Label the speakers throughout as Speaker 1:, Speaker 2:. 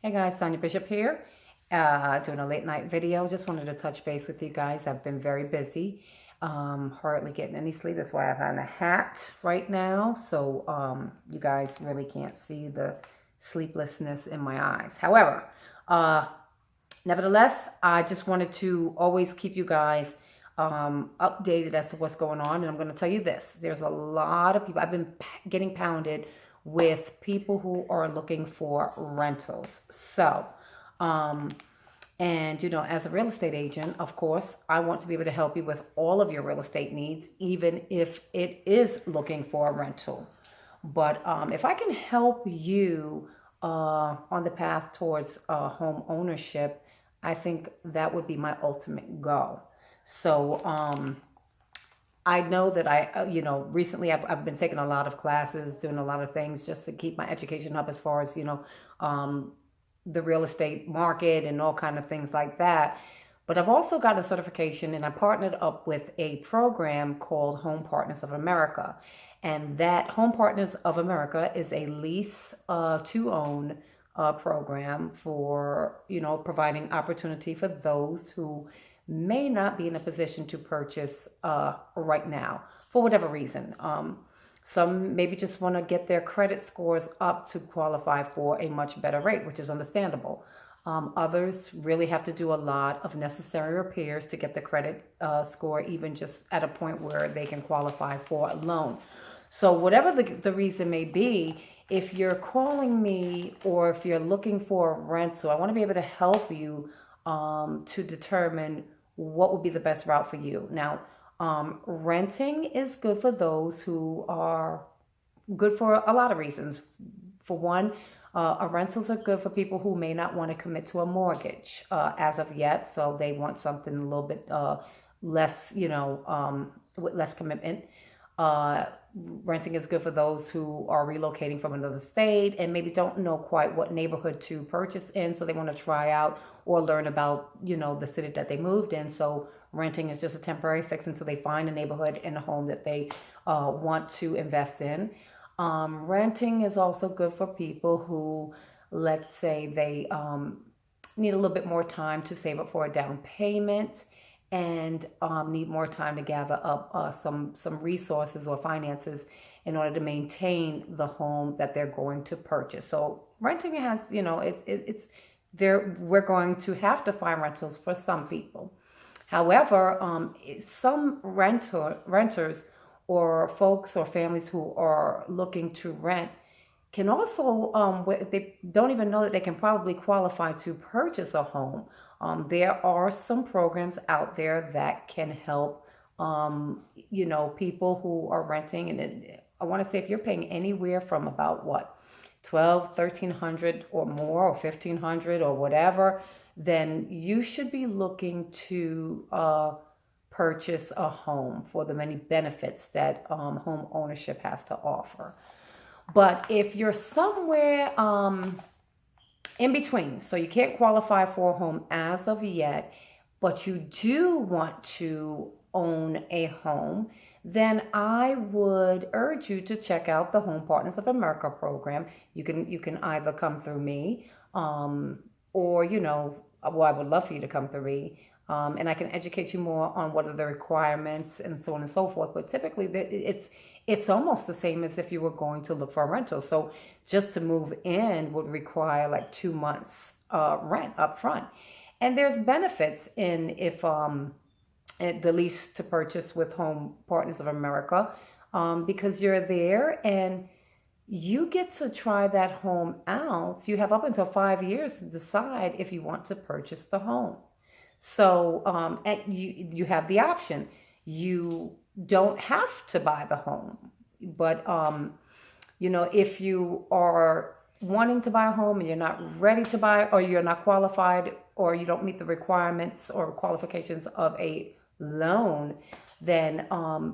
Speaker 1: Hey guys, Tanya Bishop here, doing a late night video. Just wanted to touch base with you guys. I've been very busy, hardly getting any sleep. That's why I've on a hat right now, so you guys really can't see the sleeplessness in my eyes. However, uh, nevertheless, I just wanted to always keep you guys updated as to what's going on. And I'm going to tell you this. There's a lot of people. I've been getting pounded with people who are looking for rentals. So, um, and as a real estate agent, of course, I want to be able to help you with all of your real estate needs, even if it is looking for a rental. But if I can help you on the path towards home ownership, I think that would be my ultimate goal. So I know that recently I've been taking a lot of classes, doing a lot of things just to keep my education up as far as, the real estate market and all kind of things like that. But I've also got a certification and I partnered up with a program called Home Partners of America. And that Home Partners of America is a lease to own program for, providing opportunity for those who may not be in a position to purchase right now for whatever reason. Some maybe just want to get their credit scores up to qualify for a much better rate, which is understandable. Others really have to do a lot of necessary repairs to get the credit score even just at a point where they can qualify for a loan. So whatever the reason may be, if you're calling me or if you're looking for a rental, I want to be able to help you to determine what would be the best route for you. Now, renting is good for those who are good for a lot of reasons. For one, rentals are good for people who may not want to commit to a mortgage as of yet, so they want something a little bit less, with less commitment. Renting is good for those who are relocating from another state and maybe don't know quite what neighborhood to purchase in, so they want to try out or learn about, the city that they moved in. So renting is just a temporary fix until they find a neighborhood and a home that they want to invest in. Renting is also good for people who, let's say, they need a little bit more time to save up for a down payment and need more time to gather up some resources or finances in order to maintain the home that they're going to purchase. So renting has, it's there. We're going to have to find rentals for some people. However, some renters or folks or families who are looking to rent can also, they don't even know that they can probably qualify to purchase a home. There are some programs out there that can help, people who are renting. And I want to say if you're paying anywhere from about what, 12, 1300 or more, or 1500 or whatever, then you should be looking to purchase a home for the many benefits that home ownership has to offer. But if you're somewhere in between, so you can't qualify for a home as of yet, but you do want to own a home, then I would urge you to check out the Home Partners of America program. You can either come through me, or well, I would love for you to come through me. And I can educate you more on what are the requirements and so on and so forth. But typically, it's almost the same as if you were going to look for a rental. So just to move in would require like 2 months rent up front. And there's benefits in if the lease to purchase with Home Partners of America, because you're there and you get to try that home out. So you have up until 5 years to decide if you want to purchase the home. So and you have the option. You don't have to buy the home, but if you are wanting to buy a home and you're not ready to buy, or you're not qualified, or you don't meet the requirements or qualifications of a loan, then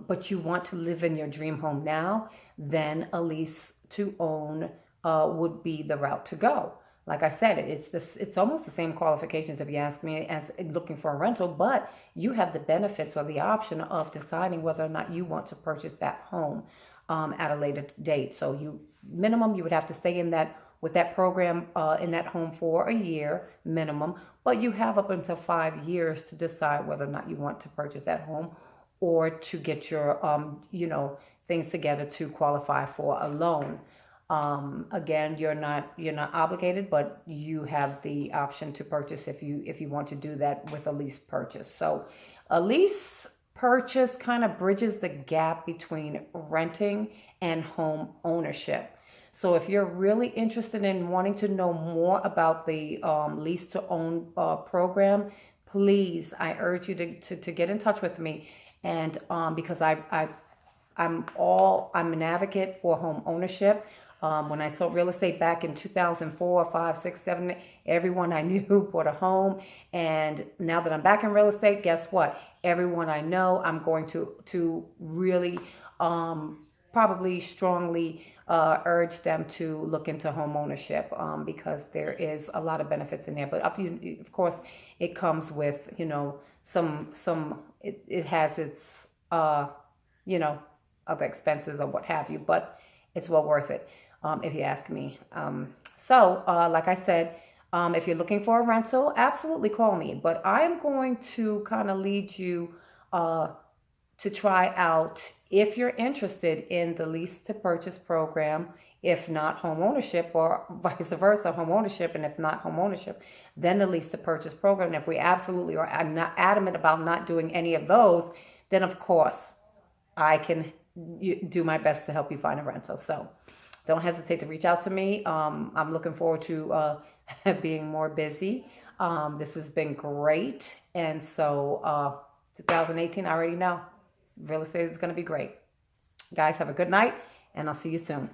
Speaker 1: but you want to live in your dream home now, then a lease to own would be the route to go. Like I said, it's almost the same qualifications, if you ask me, as looking for a rental, but you have the benefits or the option of deciding whether or not you want to purchase that home at a later date. So you would have to stay in that with that program in that home for a year minimum, but you have up until 5 years to decide whether or not you want to purchase that home or to get your, things together to qualify for a loan. Again, you're not obligated, but you have the option to purchase if you want to do that with a lease purchase. So a lease purchase kind of bridges the gap between renting and home ownership. So if you're really interested in wanting to know more about the lease to own program, please, I urge you to get in touch with me. And because I'm an advocate for home ownership. When I sold real estate back in 2004, 5, 6, 7, everyone I knew bought a home. And now that I'm back in real estate, guess what? Everyone I know, I'm going to really probably strongly urge them to look into home ownership because there is a lot of benefits in there. But of course, it comes with, it has its, other expenses or what have you, but it's well worth it. If you ask me. Like I said, if you're looking for a rental, absolutely call me. But I am going to kind of lead you to try out, if you're interested in the lease to purchase program, if not home ownership, or vice versa, home ownership, and if not home ownership, then the lease to purchase program. And if we absolutely are not adamant about not doing any of those, then of course I can do my best to help you find a rental. So don't hesitate to reach out to me. I'm looking forward to being more busy. This has been great. And so 2018, I already know real estate is going to be great. Guys, have a good night, and I'll see you soon.